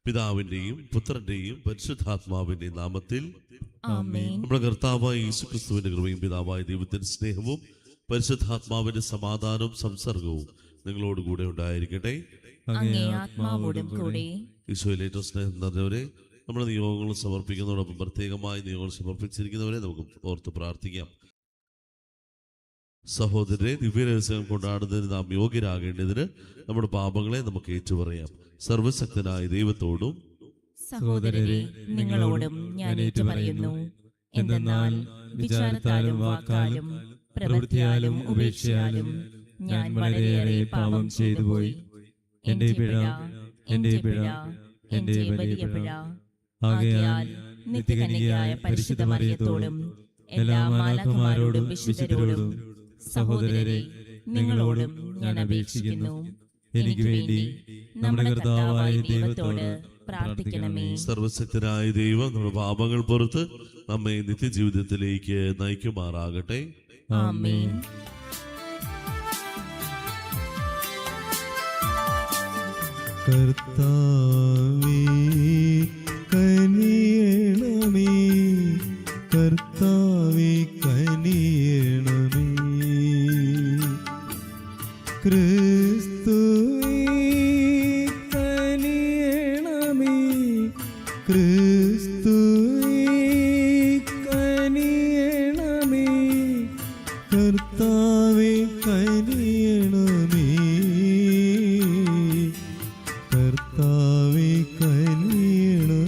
പിതാവിന്റെയും പുത്രന്റെയും പരിശുദ്ധാത്മാവിന്റെയും നാമത്തിൽ ആമേൻ. നമ്മുടെ കർത്താവായ യേശുക്രിസ്തുവിന്റെ കൃപയും പിതാവായ ദൈവത്തിന്റെ സ്നേഹവും പരിശുദ്ധാത്മാവിന്റെ സമാധാനവും സംസർഗവും നിങ്ങളോടുകൂടെ ഉണ്ടായിരിക്കട്ടെ. അങ്ങേ ആത്മാവോടും കൂടെ. ഈശോയിലെ ഏറ്റവും സ്നേഹം നിറഞ്ഞവരെ, നമ്മുടെ നിയോഗങ്ങൾ സമർപ്പിക്കുന്നതോടൊപ്പം പ്രത്യേകമായി നിയോഗങ്ങൾ സമർപ്പിച്ചിരിക്കുന്നവരെ നമുക്ക് ഓർത്ത് പ്രാർത്ഥിക്കാം. സഹോദരരെ, ദിവ്യരഹസ്യം കൊണ്ടാടുന്നതിന് നാം യോഗ്യരാകേണ്ടതിന് നമ്മുടെ പാപങ്ങളെ നമുക്ക് ഏറ്റുപറയാം. സർവശക്തനായ ദൈവത്തോടും സഹോദരരെ, നിങ്ങളോടും ഞാൻ ഏറ്റുപറയുന്നു. എന്തെന്നാൽ വിചാരത്താലും വാക്കാലും പ്രവൃത്തിയാലും ഉപേക്ഷയാലും ഞാൻ വളരെയേറെ പാപം ചെയ്തുപോയി. എന്റെ പിഴ, എന്റെ പിഴ, എന്റെ വലിയ പിഴ. ആകയാൽ നിത്യകന്യകയായ പരിശുദ്ധ മറിയത്തോടും എല്ലാ മാലാഖമാരോടും വിശുദ്ധരോടും സഹോദരരെ, നിങ്ങളോടും ഞാൻ അപേക്ഷിക്കുന്നു, എനിക്ക് വേണ്ടി നമ്മുടെ കർത്താവായ ദൈവത്തോട് പ്രാർത്ഥിക്കണമേ. സർവശക്തനായ ദൈവം നമ്മുടെ പാപങ്ങൾ പുറത്ത് നമ്മെ നിത്യജീവിതത്തിലേക്ക് നയിക്കുമാറാകട്ടെ. ആമേൻ. കർത്താവേ കനിയണമേ, കർത്താവേ കനിയണമേ, ക്രിസ്തുവേ കനിയണമേ, ക്രിസ്തുവേ കനിയണമേ, കർത്താവേ കനിയണമേ, കർത്താവേ കനിയണമേ.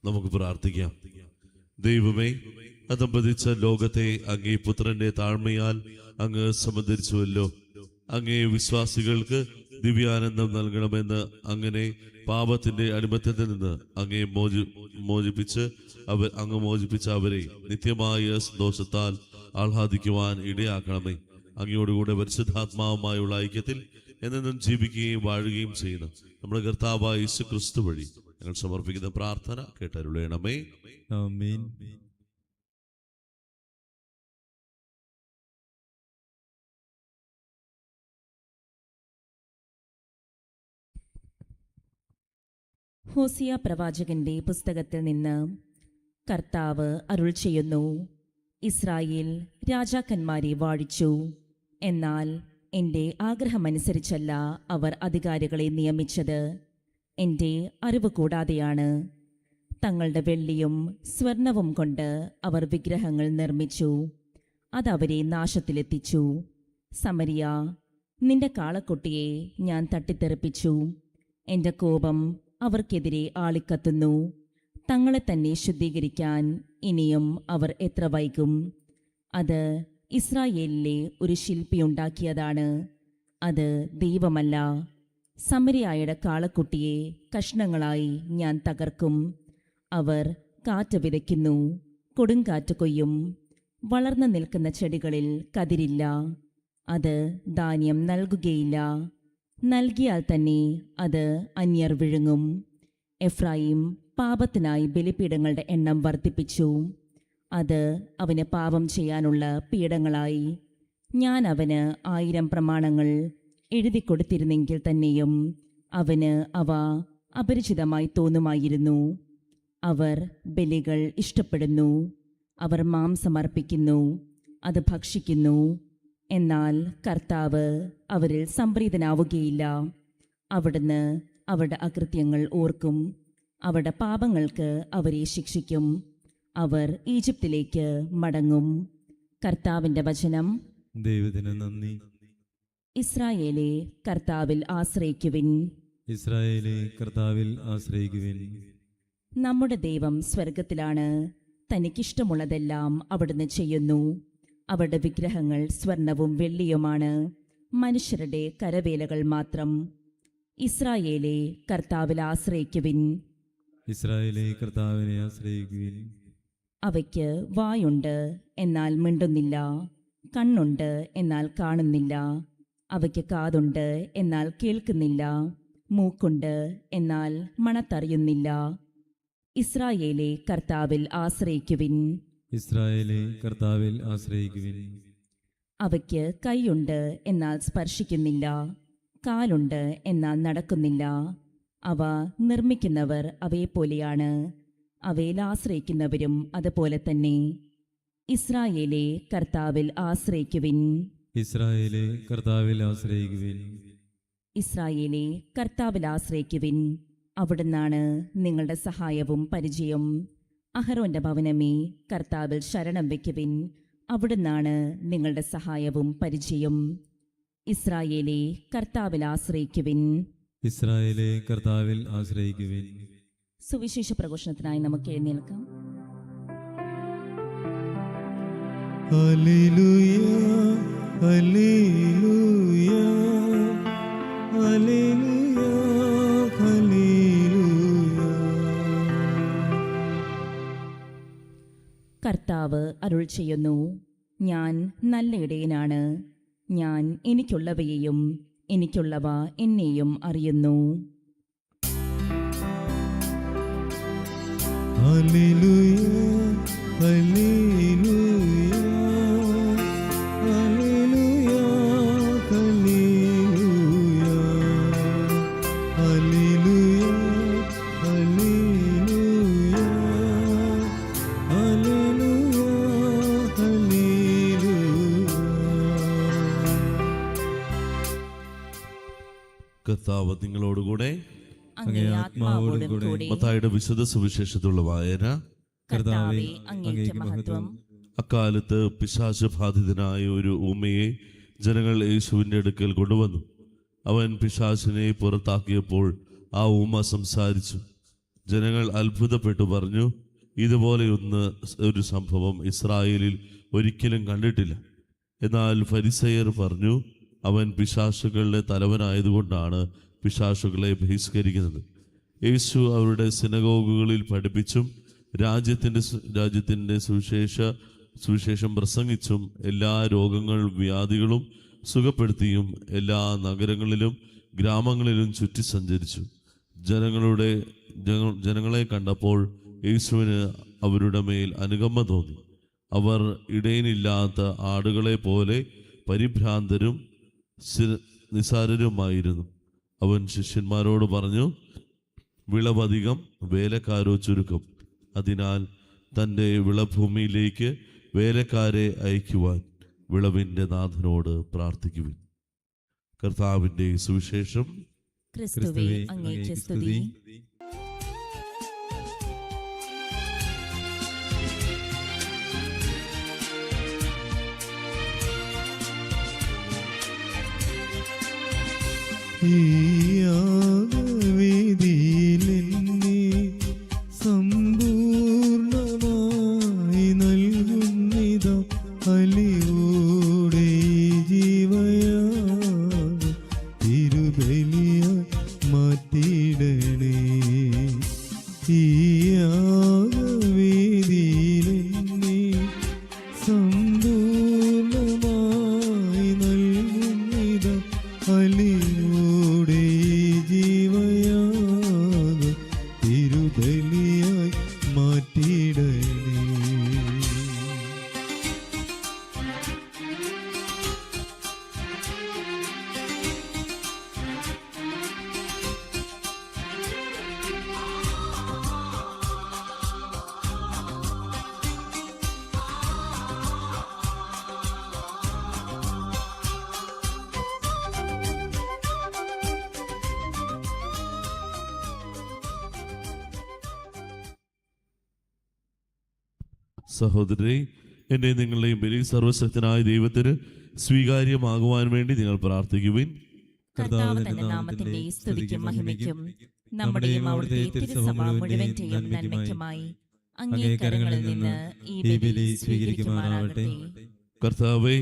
നമുക്ക് പ്രാർത്ഥിക്കാം. ദൈവമേ, അതമ്പതിച്ച ലോകത്തെ അങ്ങേ പുത്രന്റെ താഴ്മയാൽ അങ്ങ് സമുദ്ധരിച്ചുവല്ലോ. അങ്ങേ വിശ്വാസികൾക്ക് ദിവ്യാനന്ദം നൽകണമെന്ന് അങ്ങനെ പാപത്തിന്റെ അടിമത്തത്തിൽ നിന്ന് അങ്ങേ മോചിപ്പിച്ച അവരെ നിത്യമായ സന്തോഷത്താൽ ആഹ്ലാദിക്കുവാൻ ഇടയാക്കണമേ. അങ്ങയോടുകൂടെ പരിശുദ്ധാത്മാവുമായുള്ള ഐക്യത്തിൽ എന്നെന്നും ജീവിക്കുകയും വാഴുകയും ചെയ്യുന്ന നമ്മുടെ കർത്താവായ യേശു ക്രിസ്തു വഴി ഞങ്ങൾ സമർപ്പിക്കുന്ന പ്രാർത്ഥന കേട്ടരുളയണമേ. ആമേൻ. ഹോസിയ പ്രവാചകന്റെ പുസ്തകത്തിൽ നിന്ന്. കർത്താവ് അരുൾ ചെയ്യുന്നു, ഇസ്രായേൽ രാജാക്കന്മാരെ വാഴിച്ചു, എന്നാൽ എൻ്റെ ആഗ്രഹമനുസരിച്ചല്ല അവർ അധികാരികളെ നിയമിച്ചത്. എൻ്റെ അറിവ് കൂടാതെയാണ്. തങ്ങളുടെ വെള്ളിയും സ്വർണവും കൊണ്ട് അവർ വിഗ്രഹങ്ങൾ നിർമ്മിച്ചു, അതവരെ നാശത്തിലെത്തിച്ചു. സമരിയ, നിന്റെ കാളക്കുട്ടിയെ ഞാൻ തട്ടിത്തെറിപ്പിച്ചു. എൻ്റെ കോപം അവർക്കെതിരെ ആളിക്കത്തുന്നു. തങ്ങളെ തന്നെ ശുദ്ധീകരിക്കാൻ ഇനിയും അവർ എത്ര വൈകും? അത് ഇസ്രായേലിലെ ഒരു ശില്പിയുണ്ടാക്കിയതാണ്, അത് ദൈവമല്ല. സമരിയായുടെ കാളക്കുട്ടിയെ കഷ്ണങ്ങളായി ഞാൻ തകർക്കും. അവർ കാറ്റ് വിതയ്ക്കുന്നു, കൊടുങ്കാറ്റ് കൊയ്യും. വളർന്നു നിൽക്കുന്ന ചെടികളിൽ കതിരില്ല, അത് ധാന്യം നൽകുകയില്ല. നൽകിയാൽ തന്നെ അത് അന്യർ വിഴുങ്ങും. എഫ്രായിം പാപത്തിനായി ബലിപീഠങ്ങളുടെ എണ്ണം വർദ്ധിപ്പിച്ചു, അത് അവന് പാപം ചെയ്യാനുള്ള പീഠങ്ങളായി. ഞാൻ അവന് 1000 പ്രമാണങ്ങൾ എഴുതി കൊടുത്തിരുന്നെങ്കിൽ തന്നെയും അവന് അവ അപരിചിതമായി തോന്നുമായിരുന്നു. അവർ ബലികൾ ഇഷ്ടപ്പെടുന്നു, അവർ മാംസമർപ്പിക്കുന്നു, അത് ഭക്ഷിക്കുന്നു. എന്നാൽ കർത്താവ് അവരിൽ സംപ്രീതനാവുകയില്ല. അവിടുന്ന് അവരുടെ അകൃത്യങ്ങൾ ഓർക്കും, അവരുടെ പാപങ്ങൾക്ക് അവരെ ശിക്ഷിക്കും. അവർ ഈജിപ്തിലേക്ക് മടങ്ങും. കർത്താവിൻ്റെ വചനം. ദൈവത്തിന് നന്ദി. ഇസ്രായേലേ, കർത്താവിൽ ആശ്രയിക്കുവിൻ. ഇസ്രായേലേ, കർത്താവിൽ ആശ്രയിക്കുവിൻ. നമ്മുടെ ദൈവം സ്വർഗത്തിലാണ്. തനിക്കിഷ്ടമുള്ളതെല്ലാം അവിടുന്ന് ചെയ്യുന്നു. അവരുടെ വിഗ്രഹങ്ങൾ സ്വർണവും വെള്ളിയുമാണ്, മനുഷ്യരുടെ കരവേലകൾ മാത്രം. ഇസ്രായേലേ, കർത്താവിൽ ആശ്രയിക്കുവിൻ. ഇസ്രായേലേ, കർത്താവിനെ ആശ്രയിക്കുവിൻ. അവയ്ക്ക് വായുണ്ട്, എന്നാൽ മിണ്ടുന്നില്ല. കണ്ണുണ്ട്, എന്നാൽ കാണുന്നില്ല. അവയ്ക്ക് കാതുണ്ട്, എന്നാൽ കേൾക്കുന്നില്ല. മൂക്കുണ്ട്, എന്നാൽ മണത്തറിയുന്നില്ല. ഇസ്രായേലേ, കർത്താവിൽ ആശ്രയിക്കുവിൻ. ഇസ്രായേലേ, കർത്താവിൽ ആശ്രയിക്കുവിൻ. അവയ്ക്ക് കൈയുണ്ട്, എന്നാൽ സ്പർശിക്കുന്നില്ല. കാലുണ്ട് എന്നാൽ നടക്കുന്നില്ല. അവ നിർമ്മിക്കുന്നവർ അവയെപ്പോലെയാണ്, അവയിൽ ആശ്രയിക്കുന്നവരും അതുപോലെ തന്നെ. ഇസ്രായേലേ, കർത്താവിൽ ആശ്രയിക്കുവിൻ. ഇസ്രായേലെ കർത്താവിൽ ആശ്രയിക്കുവിൻ. ഇസ്രായേലേ, കർത്താവിൽ ആശ്രയിക്കുവിൻ. അവിടുന്നാണ് നിങ്ങളുടെ സഹായവും പരിചയം. അഹരോന്റെ ഭവനമേ, കർത്താവിൽ ശരണം വയ്ക്കുവിൻ. അവിടുന്നാണ് നിങ്ങളുടെ സഹായവും പരിചയം. ഇസ്രായേലേ, കർത്താവിൽ ആശ്രയിക്കുവിൻ. ഇസ്രായേലെ കർത്താവിൽ ആശ്രയിക്കുവിൻ. സുവിശേഷ പ്രഘോഷണത്തിനായി നമുക്ക് എഴുന്നേൽക്കാം. ഹല്ലേലൂയ, ഹല്ലേലൂയ, ഹല്ലേലൂയ, ഹല്ലേലൂയ. കർത്താവ് അരുൾ ചെയ്യുന്നു, ഞാൻ നല്ല ഇടയനാണ്. ഞാൻ എനിക്കുള്ളവയെയും എനിക്കുള്ളവ എന്നെയും അറിയുന്നു. ഹല്ലേലൂയ, ഹല്ലേലൂയ, ഹല്ലേലൂയ, ഹല്ലേലൂയ, ഹല്ലേലൂയ, ഹല്ലേലൂയ, ഹല്ലേലൂയ, ഹല്ലേലൂയ. കർത്താവ് നിങ്ങളോടുകൂടെ. അങ്ങേ ആത്മാവോടും കൂടെ. മത്തായിയുടെ വിശുദ്ധ സുവിശേഷത്തിലുള്ള വായന. കർത്താവേ, അങ്ങേക്ക് മഹത്വം. അക്കാലത്ത് പിശാച് ബാധിതനായ ഒരു ഊമയെ ജനങ്ങൾ യേശുവിൻ്റെ അടുക്കൽ കൊണ്ടുവന്നു. അവൻ പിശാചിനെ പുറത്താക്കിയപ്പോൾ ആ ഊമ സംസാരിച്ചു. ജനങ്ങൾ അത്ഭുതപ്പെട്ടു പറഞ്ഞു, ഇതുപോലെ ഒരു സംഭവം ഇസ്രായേലിൽ ഒരിക്കലും കണ്ടിട്ടില്ല. എന്നാൽ ഫരിസേയർ പറഞ്ഞു, അവൻ പിശാചുകളുടെ തലവനായതുകൊണ്ടാണ് പിശാചുകളെ ബഹിഷ്കരിക്കുന്നത്. യേശു അവരുടെ സിനഗോഗുകളിൽ പഠിപ്പിച്ചും രാജ്യത്തിൻ്റെ സുവിശേഷം പ്രസംഗിച്ചും എല്ലാ വ്യാധികളും സുഖപ്പെടുത്തിയും എല്ലാ നഗരങ്ങളിലും ഗ്രാമങ്ങളിലും ചുറ്റി സഞ്ചരിച്ചു. ജനങ്ങളെ കണ്ടപ്പോൾ യേശുവിന് അവരുടെ മേൽ അനുകമ്പ തോന്നി. അവർ ഇടയനില്ലാത്ത ആടുകളെ പോലെ പരിഭ്രാന്തരും നിസാരരുമായിരുന്നു. അവൻ ശിഷ്യന്മാരോട് പറഞ്ഞു, വിളവധികം, വേലക്കാരോ ചുരുക്കം. അതിനാൽ തൻ്റെ വിളഭൂമിയിലേക്ക് വേലക്കാരെ അയക്കുവാൻ വിളവിൻ്റെ നാഥനോട് പ്രാർത്ഥിക്കുവിൻ. കർത്താവിൻ്റെ സുവിശേഷം. ക്രിസ്തുവേ, അങ്ങേക്ക് സ്തുതി. ഈ യാഗവേദിയിലെന്നെ സമ്പൂർണമായി നൽകുന്നിതാ അലിവോടെ ജീവയാഗം തിരുബലിയായി മാറ്റിയിടണേ. ഈ യാഗവേദിയിലെന്നെ സമ്പൂർണമായി നൽകുന്നിതാ അലിവോടെ ജീവയാഗം തിരുബലിയായി മാറ്റിയിടണേ. സഹോദരരെ, എൻ്റെ നിങ്ങളുടെയും ബലി സർവശക്തനായ ദൈവത്തിന് സ്വീകാര്യമാകുവാൻ വേണ്ടി നിങ്ങൾ പ്രാർത്ഥിക്കുവിൻ. കർത്താവ് തന്റെ നാമത്തിന്റെ സ്തുതിക്കും മഹിമയ്ക്കും നമ്മുടെയും അവിടുത്തെ തിരുസഭ മുഴുവന്റെയും നന്മയ്ക്കുമായി അങ്ങേ കരങ്ങളിൽ നിന്ന് ഈ ബലി സ്വീകരിക്കുമാറാകട്ടെ. കർത്താവേ,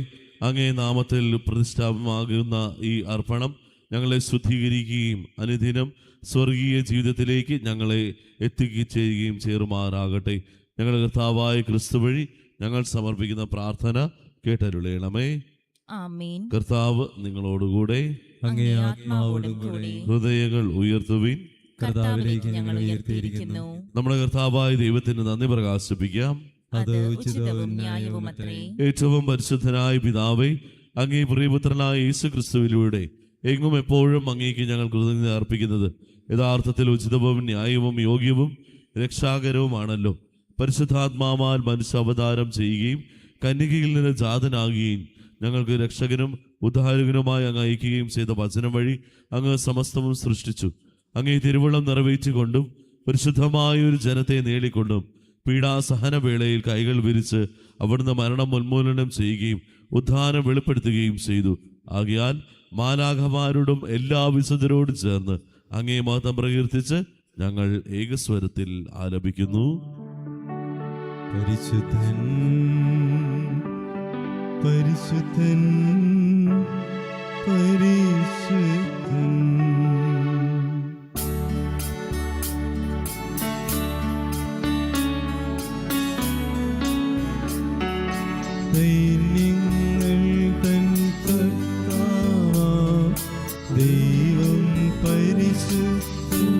അങ്ങേ നാമത്തിൽ പ്രതിഷ്ഠാപമാകുന്ന ഈ അർപ്പണം ഞങ്ങളെ ശുദ്ധീകരിക്കുകയും അനുദിനം സ്വർഗീയ ജീവിതത്തിലേക്ക് ഞങ്ങളെ എത്തിക്കുകയും ചേരുമാറാകട്ടെ. ഞങ്ങളുടെ കർത്താവായ ക്രിസ്തു വഴി ഞങ്ങൾ സമർപ്പിക്കുന്ന പ്രാർത്ഥന കേട്ടരുളയണമേ. ആമേൻ. കർത്താവ് നിങ്ങളോടുകൂടെ. അങ്ങേ ആത്മാവോടും കൂടെ. ഹൃദയങ്ങൾ ഉയർത്തുവിൻ. കർത്താവിലേക്ക് ഞങ്ങൾ ഉയർത്തിയിരിക്കുന്നു. നമ്മുടെ കർത്താവായ ദൈവത്തിന് നന്ദി പ്രകാശിപ്പിക്കാം. അത് ഉചിതവും ന്യായവുമത്രേ. ഏറ്റവും പരിശുദ്ധനായ പിതാവേ, അങ്ങേ പ്രിയപുത്രനായ യേശു ക്രിസ്തുവിലൂടെ എങ്ങും എപ്പോഴും അങ്ങേക്ക് ഞങ്ങൾ കൃതജ്ഞത അർപ്പിക്കുന്നത് യഥാർത്ഥത്തിൽ ഉചിതവും ന്യായവും യോഗ്യവും രക്ഷാകരവുമാണല്ലോ. പരിശുദ്ധാത്മാവാൽ മനുഷ്യ അവതാരം ചെയ്യുകയും കന്യകയിൽ നിന്ന് ജാതനാകുകയും ഞങ്ങൾക്ക് രക്ഷകനും ഉദ്ധാരകനുമായി അങ്ങ് അയക്കുകയും ചെയ്ത വചനം വഴി അങ്ങ് സമസ്തവും സൃഷ്ടിച്ചു. അങ്ങേ തിരുവള്ളം നിറവേറ്റിക്കൊണ്ടും പരിശുദ്ധമായ ഒരു ജനത്തെ നേടിക്കൊണ്ടും പീഡാസഹന വേളയിൽ കൈകൾ വിരിച്ച് അവിടുന്ന് മരണം ഉന്മൂലനം ചെയ്യുകയും ഉദ്ധാനം വെളിപ്പെടുത്തുകയും ചെയ്തു. ആകയാൽ മാലാഖമാരോടും എല്ലാ വിശുദ്ധരോടും ചേർന്ന് അങ്ങേ മഹത്വം പ്രകീർത്തിച്ച് ഞങ്ങൾ ഏകസ്വരത്തിൽ ആലപിക്കുന്നു. പരിശുദ്ധൻ പരിശുദ്ധൻ പരിശുദ്ധൻ. സൈന്യങ്ങൾ തൻ കർത്താവാം ദൈവം പരിശുദ്ധൻ,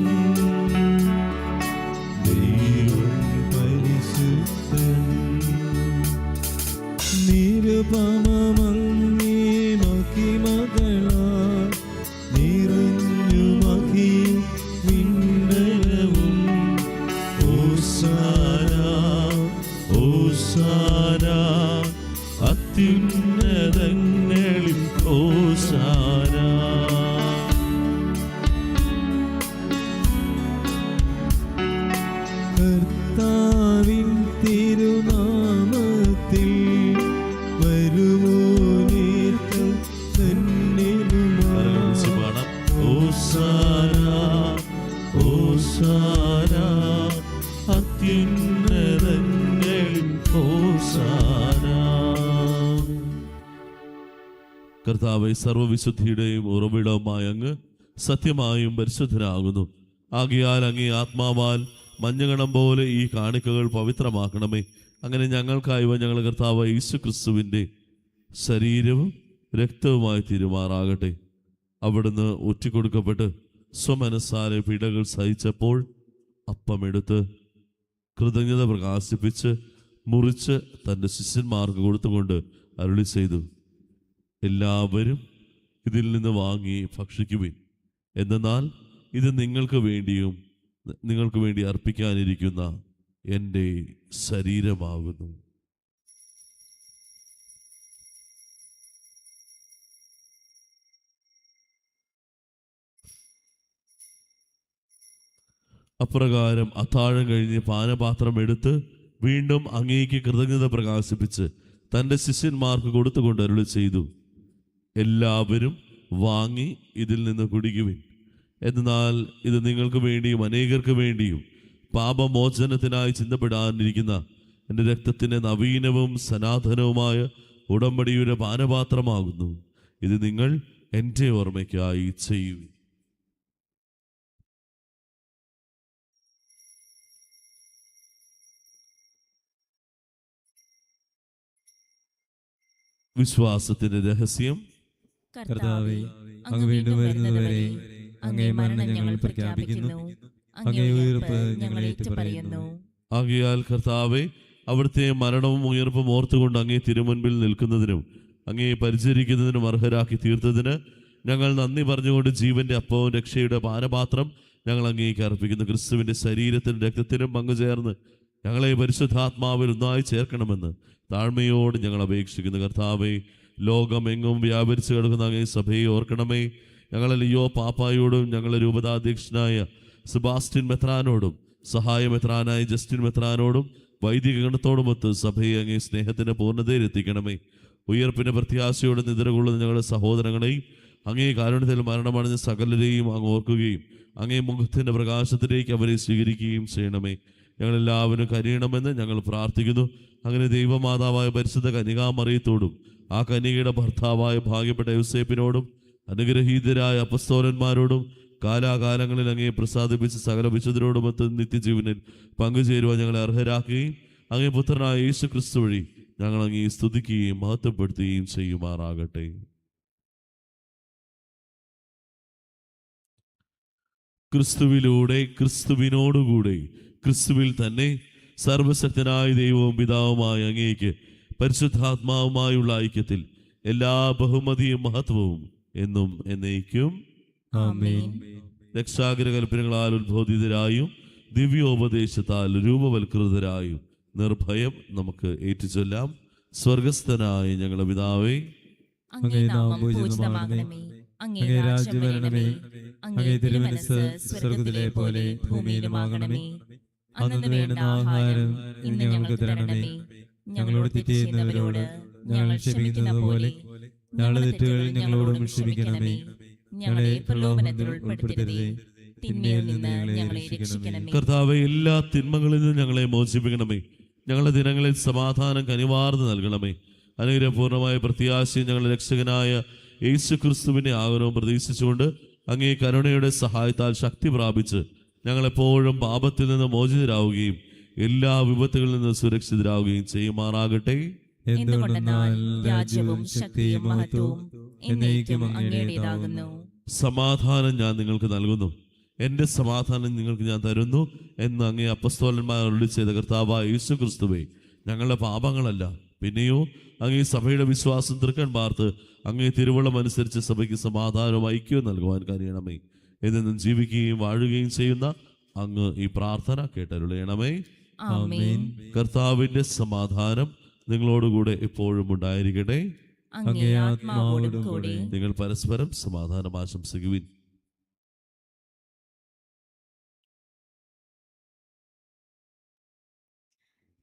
ദൈവം പരിശുദ്ധൻ. നിരുപമമങ്ങേ മഹിമകളാൽ നിറഞ്ഞു മഹിയും വിണ്ഡലവും. ഓശാന ഓശാന അത്യുന്നതങ്ങളിൽ ഓശാന. കർത്താവിൻ തിരുനാമത്തിൽ വരുവോനേറ്റം ധന്യനുമാം. ഓശാന ഓശാന അത്യുന്നതങ്ങളിൽ ഓശാന. കർത്താവേ, സർവ്വവിശുദ്ധിയുടെയും ഉറവിടവുമായ അങ്ങ് സത്യമായും പരിശുദ്ധനാകുന്നു. ആകയാൽ അങ്ങേ ആത്മാവാൽ മഞ്ഞകണം പോലെ ഈ കാണിക്കകൾ പവിത്രമാക്കണമേ. അങ്ങനെ ഞങ്ങൾക്കായവ ഞങ്ങളുടെ കർത്താവ് യേശു ക്രിസ്തുവിൻ്റെ ശരീരവും രക്തവുമായി തീരുമാറാകട്ടെ. അവിടുന്ന് ഒറ്റിക്കൊടുക്കപ്പെട്ട് സ്വമനസ്സാലെ പീഡകൾ സഹിച്ചപ്പോൾ അപ്പമെടുത്ത് കൃതജ്ഞത പ്രകാശിപ്പിച്ച് മുറിച്ച് തൻ്റെ ശിഷ്യന്മാർക്ക് കൊടുത്തുകൊണ്ട് അരുളി ചെയ്തു, എല്ലാവരും ഇതിൽ നിന്ന് വാങ്ങി ഭക്ഷിക്കുവിൻ. എന്നാൽ ഇത് നിങ്ങൾക്ക് വേണ്ടി അർപ്പിക്കാനിരിക്കുന്ന എൻ്റെ ശരീരമാകുന്നു. അപ്രകാരം അത്താഴം കഴിഞ്ഞ് പാനപാത്രം എടുത്ത് വീണ്ടും അങ്ങേക്ക് കൃതജ്ഞത പ്രകാശിപ്പിച്ച് തൻ്റെ ശിഷ്യന്മാർക്ക് കൊടുത്തുകൊണ്ട് അരുളി ചെയ്തു, എല്ലാവരും വാങ്ങി ഇതിൽ നിന്ന് കുടിക്കുവിൻ. എന്നാൽ ഇത് നിങ്ങൾക്ക് വേണ്ടിയും അനേകർക്ക് വേണ്ടിയും പാപമോചനത്തിനായി ചിന്തപ്പെടാനിരിക്കുന്ന എൻ്റെ രക്തത്തിൻ്റെ നവീനവും സനാതനവുമായ ഉടമ്പടിയുടെ പാനപാത്രമാകുന്നു. ഇത് നിങ്ങൾ എൻ്റെ ഓർമ്മയ്ക്കായി ചെയ്യുവിൻ. വിശ്വാസത്തിന്റെ രഹസ്യം. കർത്താവേ, അങ്ങ് വീണ്ടും വരുന്നതുവരെ അങ്ങേ മരണം ഞങ്ങൾ പ്രഖ്യാപിക്കുന്നു, അങ്ങേ ഉയർപ്പ് ഞങ്ങൾ ഏറ്റുപറയുന്നു. ആകയാൽ കർത്താവേ, അവിടുത്തെ മരണവും ഉയർപ്പും ഓർത്തുകൊണ്ട് അങ്ങേ തിരുമുൻപിൽ നിൽക്കുന്നതിനും അങ്ങേ പരിചരിക്കുന്നതിനും അർഹരാക്കി തീർത്തതിന് ഞങ്ങൾ നന്ദി പറഞ്ഞുകൊണ്ട് ജീവന്റെ അപ്പവും രക്ഷയുടെ പാനപാത്രം ഞങ്ങൾ അങ്ങേക്ക് അർപ്പിക്കുന്നു. ക്രിസ്തുവിന്റെ ശരീരത്തിനും രക്തത്തിനും പങ്കുചേർന്ന് ഞങ്ങളെ പരിശുദ്ധാത്മാവിൽ ഒന്നായി ചേർക്കണമെന്ന് താഴ്മയോട് ഞങ്ങൾ അപേക്ഷിക്കുന്നു. കർത്താവേ, ലോകമെങ്ങും വ്യാപരിച്ചു കിടക്കുന്ന അങ്ങേ സഭയെ ഓർക്കണമേ. ഞങ്ങളെ ലിയോ പാപ്പായോടും ഞങ്ങളുടെ രൂപതാധ്യക്ഷനായ സെബാസ്റ്റ്യൻ മെത്രാനോടും സഹായ മെത്രാനായ ജസ്റ്റിൻ മെത്രാനോടും വൈദിക ഗണത്തോടുമൊത്ത് സഭയെ അങ്ങേ സ്നേഹത്തിന്റെ പൂർണ്ണതയിൽ എത്തിക്കണമേ. ഉയർപ്പിന്റെ പ്രത്യാശയോടെ നിദ്രകൊള്ളുന്ന ഞങ്ങളുടെ സഹോദരങ്ങളെയും അങ്ങേ കാരുണ്യത്തിൽ മരണമടഞ്ഞ സകലരെയും അങ്ങ് ഓർക്കുകയും അങ്ങേ മുഖത്തിന്റെ പ്രകാശത്തിലേക്ക് അവരെ സ്വീകരിക്കുകയും ചെയ്യണമേ. ഞങ്ങളെല്ലാവരും കനിയണമെന്ന് ഞങ്ങൾ പ്രാർത്ഥിക്കുന്നു. അങ്ങനെ ദൈവമാതാവായ പരിശുദ്ധ കന്യകാമറിയത്തോടും ആ കന്യകയുടെ ഭർത്താവായ ഭാഗ്യപ്പെട്ട യോസേപ്പിനോടും അനുഗ്രഹീതരായ അപ്പസ്തോലന്മാരോടും കാലാകാലങ്ങളിൽ അങ്ങേ പ്രസാദിപ്പിച്ച് സകല വിശുദ്ധരോടുമൊത്ത് നിത്യജീവനിൽ പങ്കുചേരുവാൻ ഞങ്ങളെ അർഹരാക്കുകയും അങ്ങേ പുത്രനായ യേശു ക്രിസ്തു വഴി ഞങ്ങൾ അങ്ങേ സ്തുതിക്കുകയും മഹത്വപ്പെടുത്തുകയും ചെയ്യുമാറാകട്ടെ. ക്രിസ്തുവിലൂടെ, ക്രിസ്തുവിനോടുകൂടെ, ക്രിസ്തുവിൽ തന്നെ സർവശക്തനായ ദൈവവും പിതാവുമായ അങ്ങേക്ക് പരിശുദ്ധാത്മാവുമായുള്ള ഐക്യത്തിൽ എല്ലാ ബഹുമതിയും മഹത്വവും എന്നും എന്നേക്കും. ആമേൻ. രക്ഷാഗ്രകൽപ്പനകളാൽ ഉദ്ബോധിതരായും ദിവ്യോപദേശത്താൽ രൂപവൽകൃതരായും നിർഭയം നമുക്ക് ഏറ്റുചൊല്ലാം. സ്വർഗസ്ഥനായ ഞങ്ങളുടെ പിതാവേ, അങ്ങേ നാമം പൂജിതമാകണമേ. അങ്ങേ രാജ്യം വരണമേ. അങ്ങേ തിരുമനസ്സ് സ്വർഗ്ഗത്തിലെ പോലെ ഭൂമിയിലുമാകണമേ. അന്നു വേണ്ട ആഹാരം ഇന്ന് ഞങ്ങൾക്ക് തരണമേ. ഞങ്ങളോട് തെറ്റ് ചെയ്യുന്നവരോട് ഞങ്ങൾ ക്ഷമിക്കുന്നത് പോലെ ഞങ്ങളുടെ തെറ്റുകൾ ഞങ്ങളോടും ക്ഷമിക്കണമേ. ഞങ്ങളെ പ്രലോഭനത്തിൽ ഉൾപ്പെടുത്തരുതേ, തിന്മയിൽ നിന്ന് ഞങ്ങളെ രക്ഷിക്കണമേ. കർത്താവേ, എല്ലാ തിന്മകളിൽ നിന്നും ഞങ്ങളെ മോചിപ്പിക്കണമേ. ഞങ്ങളുടെ ദിനങ്ങളിൽ സമാധാനം കനിവാർന്ന് നൽകണമേ. അനുഗ്രഹപൂർണമായ പ്രത്യാശയും ഞങ്ങളുടെ രക്ഷകനായ യേശു ക്രിസ്തുവിന്റെ ആഗമനവും പ്രതീക്ഷിച്ചുകൊണ്ട് അങ്ങേ കരുണയുടെ സഹായത്താൽ ശക്തി പ്രാപിച്ച് ഞങ്ങളെപ്പോഴും പാപത്തിൽ നിന്ന് മോചിതരാവുകയും എല്ലാ വിപത്തുകളിൽ നിന്ന് സുരക്ഷിതരാവുകയും ചെയ്യുമാറാകട്ടെ. എന്തുകൊണ്ടെന്നാൽ രാജ്യവും ശക്തിയും മഹത്വവും എന്നേക്കും അങ്ങയുടേതാകുന്നു. സമാധാനം ഞാൻ നിങ്ങൾക്ക് നൽകുന്നു, എൻ്റെ സമാധാനം നിങ്ങൾക്ക് ഞാൻ തരുന്നു എന്ന് അങ്ങേ അപ്പസ്തോലന്മാർ അരുളി ചെയ്ത കർത്താവായ യേശു ക്രിസ്തുവേ, ഞങ്ങളുടെ പാപങ്ങളല്ല, പിന്നെയോ അങ്ങേ സഭയുടെ വിശ്വാസം തൃക്കൺ പാർത്ത് അങ്ങേ തിരുവള്ളം അനുസരിച്ച് സഭയ്ക്ക് സമാധാനവും ഐക്യവും നൽകുവാൻ കഴിയണമേ. എന്നും ജീവിക്കുകയും വാഴുകയും ചെയ്യുന്ന അങ്ങ് ഈ പ്രാർത്ഥന കേട്ടരുളയണമേ. ആമേൻ. കർത്താവിന്റെ സമാധാനം നിങ്ങളോടുകൂടെ എപ്പോഴും ഉണ്ടായിരിക്കട്ടെ. അങ്ങേ ആത്മാവോടും കൂടെ. നിങ്ങൾ പരസ്പരം സമാധാനം ആശംസിക്കുവിൻ.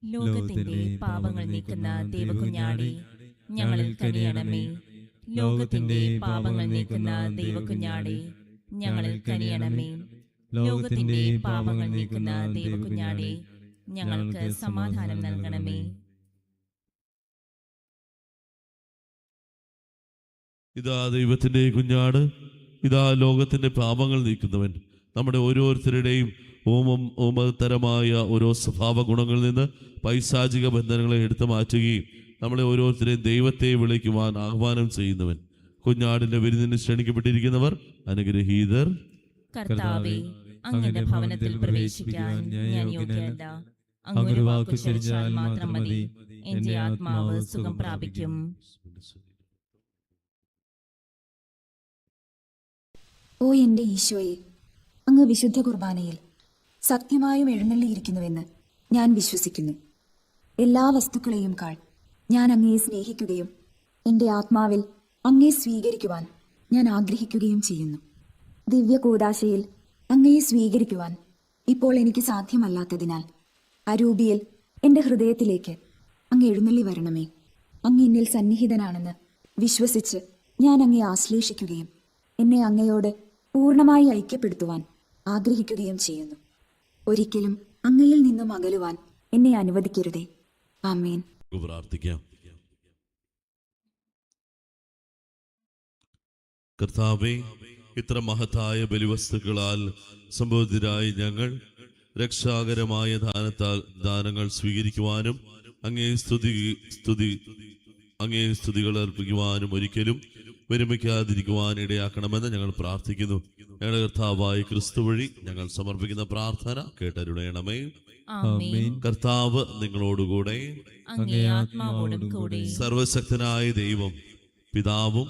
ലോകത്തിന്റെ പാപങ്ങൾ നീക്കുന്ന ദൈവകുഞ്ഞാടേ, ഞങ്ങളിൽ കനിയണമേ. ലോകത്തിന്റെ പാപങ്ങൾ നീക്കുന്ന ദൈവകുഞ്ഞാടേ, ഞങ്ങളിൽ കനിയണമേ. ലോകത്തിന്റെ പാപങ്ങൾ നീക്കുന്ന ദൈവകുഞ്ഞാടേ, ഞങ്ങൾക്ക് സമാധാനം നൽകണമേ. ഇതാ ദൈവത്തിന്റെ കുഞ്ഞാട്, ഇതാ ലോകത്തിന്റെ പാപങ്ങൾ നീക്കുന്നവൻ. നമ്മുടെ ഓരോരുത്തരുടെയും ഓമതരമായ ഓരോ സ്വഭാവ ഗുണങ്ങളിൽ നിന്ന് പൈശാചിക ബന്ധനങ്ങളെ എടുത്തു മാറ്റുകയും നമ്മളെ ഓരോരുത്തരെയും ദൈവത്തെ വിളിക്കുവാൻ ആഹ്വാനം ചെയ്യുന്നവൻ. കുഞ്ഞാടിന്റെ വിരുന്നിന് ക്ഷണിക്കപ്പെട്ടിരിക്കുന്നവർ അനുഗ്രഹീതർ. കർത്താവേ, അങ്ങയുടെ ഭവനത്തിൽ പ്രവേശിക്കാൻ ഞാൻ യോഗ്യനല്ല. അങ്ങൊരു വാക്ക് ഉച്ചരിച്ചാൽ മാത്രം മതി, എന്റെ ആത്മാവ് സുഖം പ്രാപിക്കും. ഓ എൻ്റെ ഈശോയെ, അങ്ങ് വിശുദ്ധ കുർബാനയിൽ സത്യമായും എഴുന്നള്ളിയിരിക്കുന്നുവെന്ന് ഞാൻ വിശ്വസിക്കുന്നു. എല്ലാ വസ്തുക്കളെയും കാൾ ഞാൻ അങ്ങയെ സ്നേഹിക്കുകയും എൻ്റെ ആത്മാവിൽ അങ്ങയെ സ്വീകരിക്കുവാൻ ഞാൻ ആഗ്രഹിക്കുകയും ചെയ്യുന്നു. ദിവ്യ കൂദാശയിൽ അങ്ങയെ സ്വീകരിക്കുവാൻ ഇപ്പോൾ എനിക്ക് സാധ്യമല്ലാത്തതിനാൽ അരൂപിയിൽ എൻ്റെ ഹൃദയത്തിലേക്ക് അങ്ങ് എഴുന്നള്ളി വരണമേ. അങ്ങ് എന്നിൽ സന്നിഹിതനാണെന്ന് വിശ്വസിച്ച് ഞാൻ അങ്ങയെ ആശ്ലേഷിക്കുകയും എന്നെ അങ്ങയോട് പൂർണ്ണമായി ഐക്യപ്പെടുത്തുവാൻ ആഗ്രഹിക്കുകയും ചെയ്യുന്നു. ഒരിക്കലും അങ്ങയിൽ നിന്നും അകലുവാൻ എന്നെ അനുവദിക്കരുതേ. ആമേൻ. പ്രാർത്ഥിക്കാം. കർത്താവേ, ഇത്ര മഹത്തായ ബലിവസ്തുക്കളാൽ സംബോധിതരായി ഞങ്ങൾ രക്ഷാകരമായ ദാനങ്ങൾ സ്വീകരിക്കുവാനും അങ്ങേ സ്തുതികൾ അർപ്പിക്കുവാനും ഒരിക്കലും വിരമിക്കാതിരിക്കുവാൻ ഇടയാക്കണമെന്ന് ഞങ്ങൾ പ്രാർത്ഥിക്കുന്നു. ഞങ്ങളുടെ കർത്താവായ ക്രിസ്തു വഴി ഞങ്ങൾ സമർപ്പിക്കുന്ന പ്രാർത്ഥന കേട്ടരുളയണമേ. ആമേൻ. കർത്താവ് നിങ്ങളോടുകൂടെ. അങ്ങേ ആത്മാവോടും കൂടെ. സർവശക്തനായ ദൈവം പിതാവും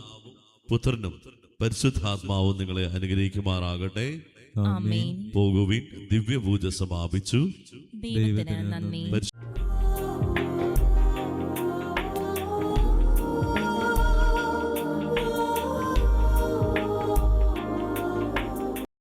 പുത്രനും പരിശുദ്ധാത്മാവും നിങ്ങളെ അനുഗ്രഹിക്കുമാറാകട്ടെ. ആമേൻ. പോകുവിൻ, ദിവ്യപൂജ സമാപിച്ചു. ദൈവത്തിന് നന്ദി.